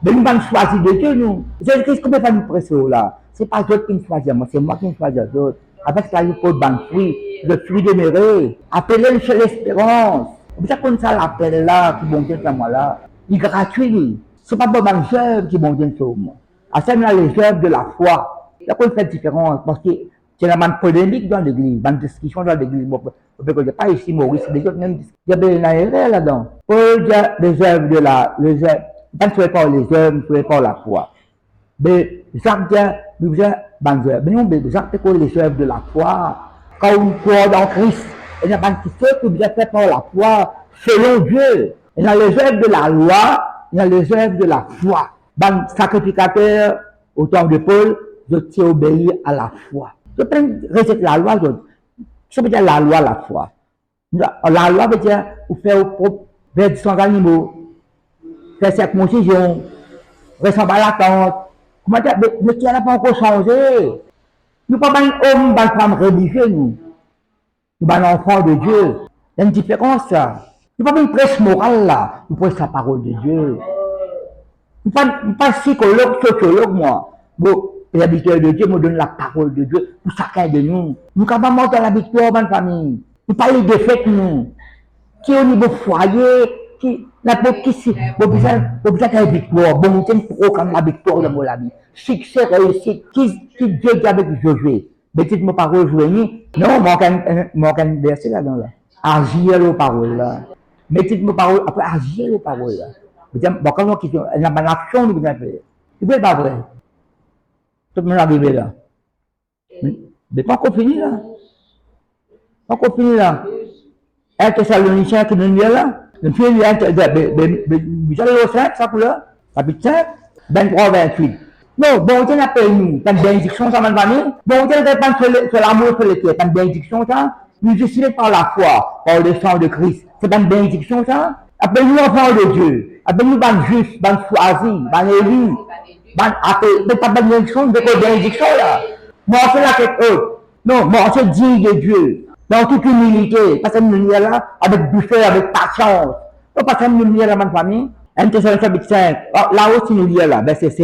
Mais nous allons choisir de Dieu, nous. Jésus-Christ, comment va nous prêcher là? C'est pas d'autres qui nous choisissent, c'est moi qui nous choisis d'autres. Avec ça, il faut le fruit, le fruit demeuré. Appelez chez l'espérance. Vous savez comme ça l'appel là, qui bon Dieu fait moi là, il est gratuit. C'est pas pour les œuvres qui bon Dieu fait moi. À ça, les œuvres de la foi. Il y a quoi une différence parce que c'est la manne polémique dans l'église, une discussion dans l'église. Bon, pas ici Maurice, les autres même il y a des erreurs là-dedans. Paul dit les œuvres de la, les œuvres, pas ne pas les œuvres, ne pas la foi. Mais Jacques dit, nous avons des œuvres. Mais non, mais Jacques dit les œuvres de la foi. Quand on croit dans Christ, il y a des choses qui bien fait par la foi, selon Dieu. Il y a les œuvres de la loi, il y a les œuvres de la foi. Ban sacrificateur, au temps de Paul, je t'ai obéi à la foi. Je prends la loi, ça veut dire la loi, la foi. La loi veut dire, vous faire vers sans animaux, faire circoncision, ressembler à la tente. Comment dire, mais qui n'a pas encore changé? Nous ne sommes pas un homme, pas une femme religieux, nous. Nous sommes enfants de Dieu. Il y a une différence, là. Nous ne sommes pas une presse morale, là. Nous prêchons la parole de Dieu. Nous ne sommes pas psychologue, sociologue, moi. Bon, l'habitude de Dieu me donne la parole de Dieu pour chacun de nous. Nous ne sommes pas morts dans la victoire, bonne famille. Nous parlons de fêtes, nous. Qui est au niveau foyer, qui n'importe qui si, vous besoin de victoire, bon, c'est un programme la victoire de mon vie. Succès, réussite, qui Dieu dit avec Josué. Mais dites-moi parole joignée. Non, manque un verset là-dedans, là. Agir aux paroles, là. Mais dites-moi parole, après agir aux paroles, là. Bon, quand on quitte, il y a une action, nous devons faire. C'est pas vrai. Tout le monde arrive là. Mais pas encore fini, là. Pas encore fini, là. 1 Thessaloniciens qui nous dit là, le film vous allez au 5, ça pour là, chapitre 5, 23, 28. Non, bon Dieu n'a pas nous, pas de bénédiction, ça m'a donné. Bon Dieu n'a pas sur l'amour sur le cœur, pas de bénédiction, ça. Nous justifions par la foi, par le sang de Christ. C'est pas une bénédiction, ça. Appelle-nous enfants de Dieu. Appelle-nous ban juste, ban choisi, ban élu. Mais pas de bénédiction, mais pas de bénédiction, là. Moi, c'est la tête haute. Non, moi, c'est digne de Dieu. Dans toute humilité, parce que nous sommes là avec douceur, avec patience. Parce que nous sommes là, ma famille. 1 Thessaloniciens chapitre 5, là aussi nous sommes là, verset 16.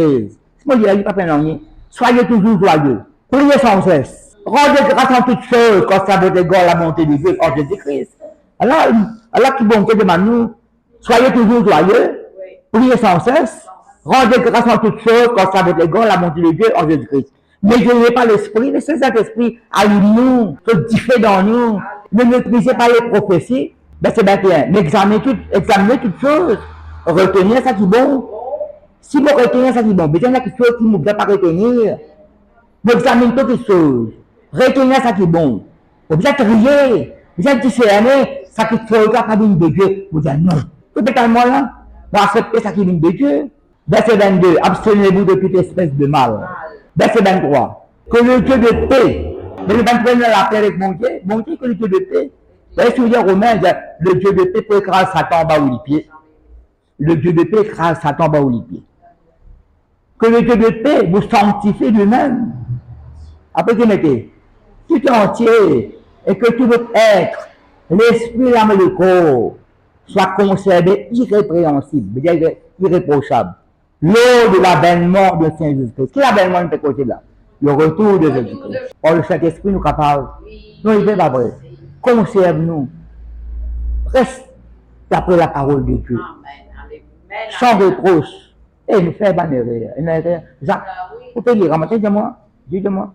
Si vous ne pas rien, soyez toujours joyeux. Priez sans cesse. Rendez grâce en toutes choses, quand ça veut égale la montée du Dieu en Jésus-Christ. Alors qui bon Dieu demande nous, soyez toujours joyeux. Priez sans cesse. Rendez grâce en toutes choses, quand ça veut égale la montée du Dieu en Jésus-Christ. Mais je n'ai pas l'esprit, mais c'est cet esprit allume-nous, se diffère dans nous. Ne maîtrisez pas les prophéties, ben c'est bien bien. Mais examinez toutes choses. Retenir ça qui est bon. Si vous retenez ça qui est bon, mais il y a quelque chose qui ne doit pas retenir. Vous examinez toutes les choses. Retenez ça qui est bon. Vous êtes trié, vous êtes discerné, ça qui est pas digne de Dieu. Vous dites non. Tout est calme là. Vous acceptez ça qui est digne de Dieu. Verset 22, abstenez-vous de toute espèce de mal. Verset 23. Que le Dieu de paix, mais le 23 la paix avec mon Dieu, que le Dieu de paix. Vous voyez, si vous dites Romain, le Dieu de paix peut écraser Satan en bas ou les pieds. Le Dieu de paix écrase Satan en bas ou les pieds. Que le Dieu de paix vous sanctifie lui-même. Après, vous mettez tout entier et que tout votre être, l'esprit, l'âme et le corps, soit conservé irrépréhensible, irréprochable. Lors de l'avènement de Saint Jésus-Christ. Qui l'avènement de ce côté-là? Le retour de Jésus-Christ. Or, le Saint-Esprit nous capable. Non, il n'est pas vrai. Conserve-nous. Reste d'après la parole de Dieu. Sans reproche. Et nous faisons une erreur. Jacques, vous pouvez lire, dis-moi, dis-moi.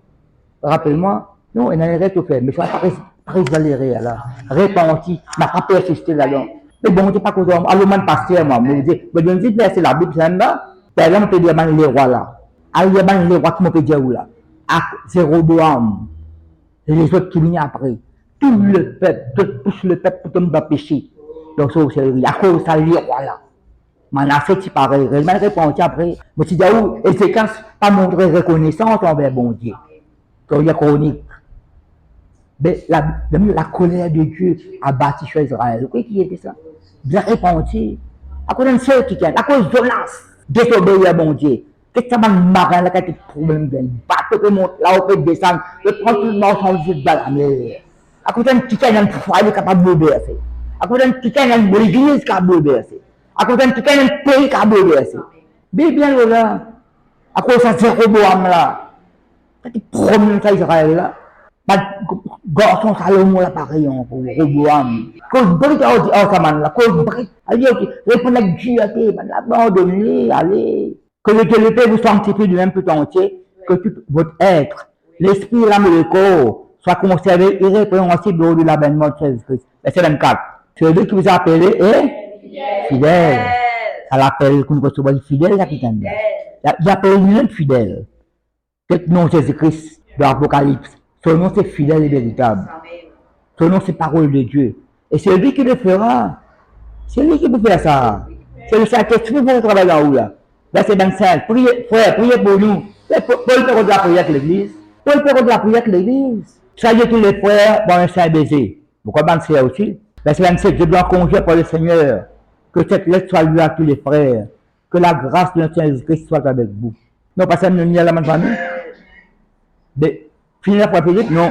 Rappelle-moi. Non, il y a une erreur tout fait. Mais je ne vais pas résoudre l'erreur là. Répandu. Je ne vais pas persister là-dedans. Mais bon, je ne sais pas quoi. Alors, moi, pasteur, moi, je dis, je dis, c'est la Bible, c'est là. Ben là, on peut dire, les rois là. Alors, il y a les rois qui m'ont peut dire où là. C'est Roboam. Et les autres qui viennent après. Tout le peuple, tout le peuple pour tomber dans le péché. Donc, c'est à cause de ça, les rois là. Manassé, c'est pareil. Il m'a répondu après. Mais tu dis, où, et c'est quand pas montrer reconnaissance envers bon Dieu. Quand il y a chronique. Mais la colère de Dieu a bâti sur Israël. Vous voyez qui était ça? Bien répandu. À cause d'un seul qui tient, à cause de Jonas. Désobéir à bon Dieu. Qu'est-ce que ça m'a marin là, qui a des problèmes d'un bateau qui monte là, on peut descendre, je prends tout le monde sans jeu dans la mer. À côté d'un petit qui a un foyer capable de bouleverser. À côté d'un petit qui a une église qui a bouleversé. À côté d'un petit qui a un pays qui a bouleversé. Bien là, à cause de ça, c'est Roboam là. Ça qui promène ça Israël là. Garçon Salomon là pareil pour Roboam. Cause brique à ça man là, cause brique. Allez, répondre avec Dieu, abandonnez, allez. Que le Dieu de paix vous sanctifie du même tout entier, que tout votre être, l'esprit, l'âme et le corps soient conservés irrépréhensibles lors de l'avènement de Jésus-Christ. Verset 24. Celui qui vous a appelé est fidèle. Ça l'appelle, qu'on reçoit fidèle, capitaine. Il appelle lui-même fidèle. Quel nom Jésus-Christ de l'Apocalypse? Son nom c'est fidèle et véritable. Son nom c'est parole de Dieu. Et c'est lui qui le fera. C'est lui qui peut faire ça. C'est le Saint-Esprit qui va travailler en haut là. Verset 25. Priez, frère, priez pour nous. Paul fait de la prière avec l'église. Paul fait de la prière avec l'église. Salut tous les frères, bon, un saint baiser. Pourquoi ben c'est aussi? Verset 27, je dois congé par le Seigneur, que cette lettre soit lue à tous les frères, que la grâce de notre Seigneur Jésus-Christ soit avec vous. Non, pas ça, nous n'y a la même famille. Finir la prophétie, non,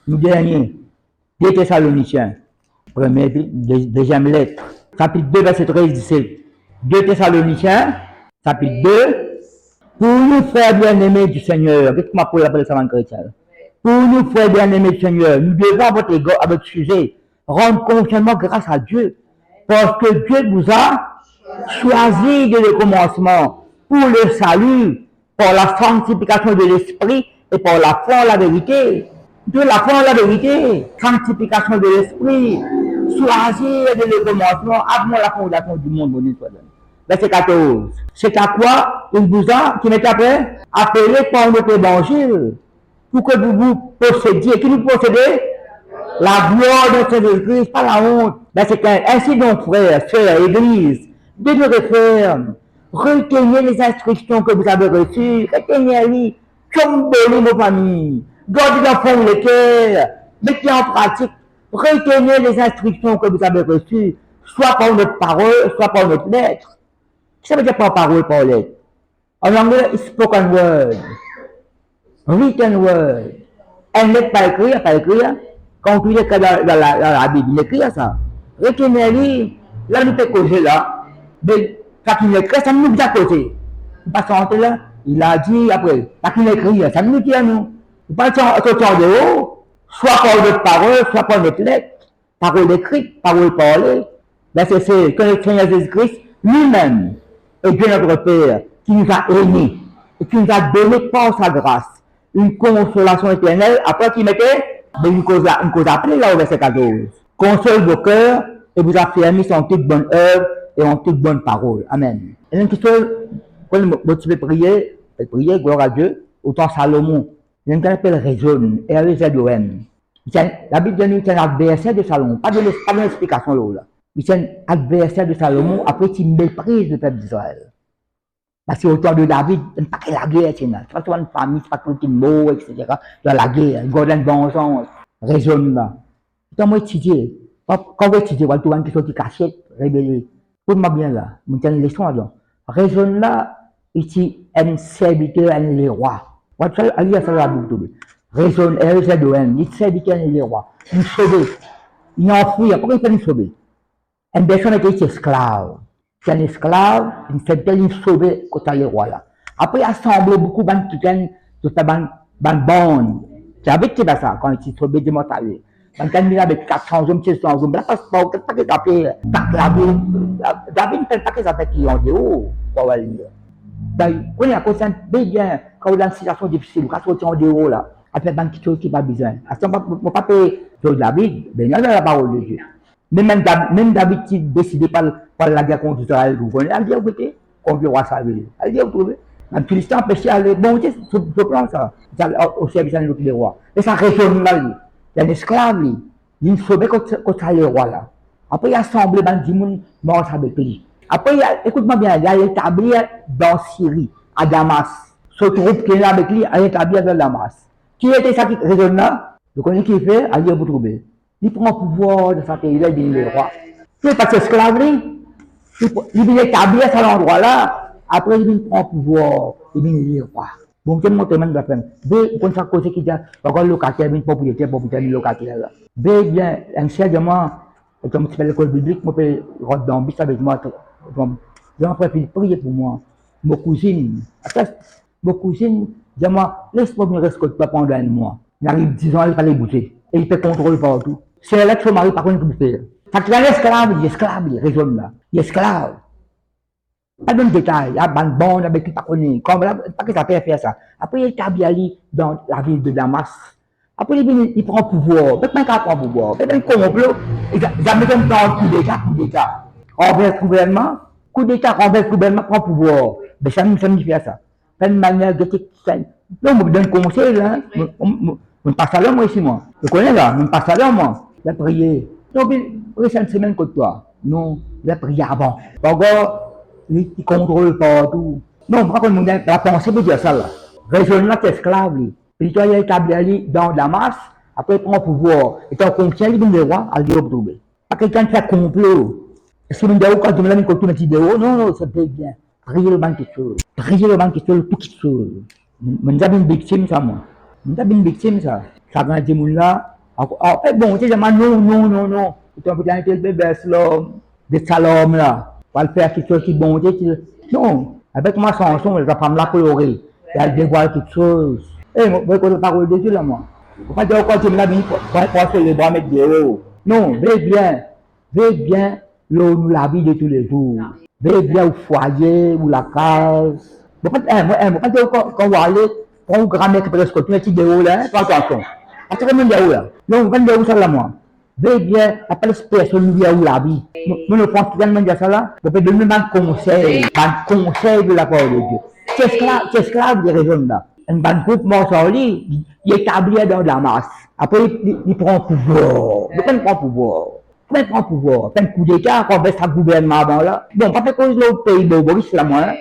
nous derniers. 2 Thessaloniciens, première, deuxième lettre, chapitre 2, verset 13, 17. 2 Thessaloniciens, chapitre 2, pour nous, frères bien-aimés du Seigneur, qu'est-ce que ma pour appeler ça en chrétien? Pour nous, frères bien-aimés du Seigneur, nous devons à votre égard, à votre sujet, rendre continuellement grâce à Dieu, parce que Dieu vous a choisi dès le commencement pour le salut, par la sanctification de l'esprit et par la foi en la vérité. De la foi en la vérité, sanctification de l'esprit, choisir dès le commencement avant la fondation du monde, mon soit donné. Verset 14. C'est à quoi il vous a, qui m'est après, appelé par notre évangile, pour que vous vous possédiez. Qui nous possédez? La gloire de notre Jésus-Christ, pas la honte. Verset 15. Ainsi donc, frères, sœurs, église, demeurez fermes. Retenez les instructions que vous avez reçues. Retenez-les. Comblez vos familles. Gardez dans fond le cœur. Mettez en pratique. Retenez les instructions que vous avez reçues, soit par notre parole, soit par notre lettre. Ça veut dire par parole, par lettre. En anglais, spoken word, written word. Elle n'est pas écrite, pas écrite. Quand tu écris dans la Bible, il écrit ça. Retenez-les. Là, nous peut causer là. Mais quand il écrit, ça nous dit à côté. Il passe en là, il a dit après. Quand il écrit, ça nous dit à nous. Il passe en de haut, soit par notre parole, soit par notre lettre. Parole écrite, parole parlée. Ben c'est que le Seigneur Jésus-Christ lui-même est Dieu notre Père, qui nous a aimés et qui nous a donné par sa grâce une consolation éternelle après qu'il mettait une cause appelée là au verset 14. Console vos cœurs et vous affermissez en toute bonne œuvre et en toute bonne parole. Amen. Et une question, quand tu veux prier, gloire à Dieu, autant Salomon, il y a une appelle raisonne, R-E-Z-O-N. La Bible donne un adversaire de Salomon, pas d'explication là. C'est un adversaire de Salomon après qu'il méprise le peuple d'Israël. Parce qu'au temps de David, il n'y a pas que la guerre, c'est pas que une famille, c'est pas que un mot, etc. Dans la guerre, il y a une vengeance, raisonne là. Quand moi étudier, quand vous étudiez, vous avez une question qui cachette, rébellée. Écoute-moi bien là, vous avez une leçon là. Raisonne là, ici, un serviteur, un roi. Vous allez lire ça dans la Bible. Raisonne, R-Z-O-N, il serviteur, un roi. Il sauvé. Il enfuit, pourquoi il peut nous sauver? Une personne était esclave. C'est un esclave, il fait tel sauvé contre les rois là. Après, il a assemblé beaucoup de gens qui fait ban bonne. C'est avec qui ça, quand il s'est sauvé de mortalité. Quand il avec 400 hommes, 600 hommes, là, parce que pas que David ne fait pas que ça fait qu'il y a en dehors, pour aller lire. Quand il y a bien, quand il y a une situation difficile, quand il y a en dehors là, il fait des choses qui n'ont pas besoin. À ce moment-là, on ne peut pas payer sur David, mais il y a la parole de Dieu. Même David qui décidé par la guerre contre Israël, vous connaissez, elle dit, écoutez, qu'on peut voir ça. Elle dit, vous trouvez. Un Philistin empêché à aller, bon, je prends ça, au service de l'autre roi. Et ça résonne mal. Il y a un esclave, il est sauvé contre les rois là. Après, il a assemblé des gens morts avec lui. Après, écoute-moi bien, il a établi dans Syrie, à Damas. Ce groupe qui est là avec lui, a établi dans Damas. Qui était ça qui résonne là? Vous connaissez qui fait? Allez, vous trouvez. Il prend le pouvoir de sa pays-là, il devient le roi. C'est parce que esclave, il vient établir à cet endroit-là. Après, il prend le pouvoir, il devient le roi. Bon, je vais montrer maintenant la fin. B, comme ça, cause qui dit, encore le locataire, une propriétaire du locataire là. B, bien, un sérieusement, comme tu fais l'école biblique, je peux rentrer dans le bus avec moi. Je vais prier pour moi. Ma cousine, dis-moi, laisse-moi me rester pendant un mois. Il arrive 10 ans, il fallait bouger. Et il fait contrôle partout. C'est là que son mari, par contre, il peut faire. Ça crée l'esclave, il est esclave, il raisonne là. Il est esclave. Pas de détail, il y a un bon avec qui pas connu. Comme là, pas que ça peut faire ça. Après, il établit dans la ville de Damas. Après, il prend pouvoir. Peut-être même qu'il prend pouvoir. Peut-être qu'il complot. Il a mis un temps coup d'État. Renverse gouvernement. Coup d'État, renverse gouvernement, prend pouvoir. Mais ça me fait ça. C'est une manière de faire. Là, on me donne conseil, là. Je passe à l'homme, moi, ici, moi. Je connais, là. Je passe à l'homme, moi. Je vais prier. Donc, il y a une semaine contre toi. Non, je vais prier avant. Encore, il contrôle partout. Non, pourquoi qu'on me la pensée peut dire ça, là? raisonnement esclave. Puis toi, il est établi dans Damas, après il prend le pouvoir. Et quand on contient les rois, à lui retrouver. Pas quelqu'un qui fait complot. Est-ce que nous quand tu me l'as mis quand tu me dis non, non, c'est bien. Priez le banc quelque chose. Priez le banc quelque chose, tout quelque chose. Je suis une victime, ça, moi. Je suis une victime, ça. Ça va dire, là. En fait, bon, tu sais, non, non, non, non. Tu as peut-être un bébé, là, des salons, là. On va le faire quelque chose qui est bon. Non. Avec ma chanson, la femme l'a colorée. Elle dévoile quelque chose. Eh, moi, je ne parle pas de Dieu, là, moi. Je ne pas dire quand tu me l'as mis, pour faire les bras, mettre des hauts. Non, vais bien, la vie de tous les jours. Vais bien au foyer, ou la case. Quand on va aller, on va grammer presque tout le petit déo là, pas attention. Parce que même déo là. Non, on déo ça là, moi. Vais bien, après personne nous où la vie. Nous ne pensons tellement de ça là, on peut donner un conseil de la part de Dieu. C'est esclave de raison là. Un ban groupe mort il établit dans la masse. Après, il prend pouvoir. Il prend pouvoir. Il prend pouvoir. Il coup d'état, quand on sa gouvernement avant là. Bon, pas fait cause l'autre pays de Boris là, moi.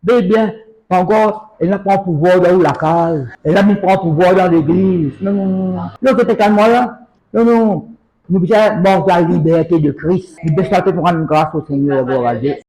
Bien, encore, elle n'a pas pouvoir dans la case. Elle n'a même pas pouvoir dans l'église. Non, non, non. L'autre côté calme là. Non, non. Nous devons avoir la liberté de Christ. Nous devons pour rendre grâce au Seigneur, gloire à Dieu.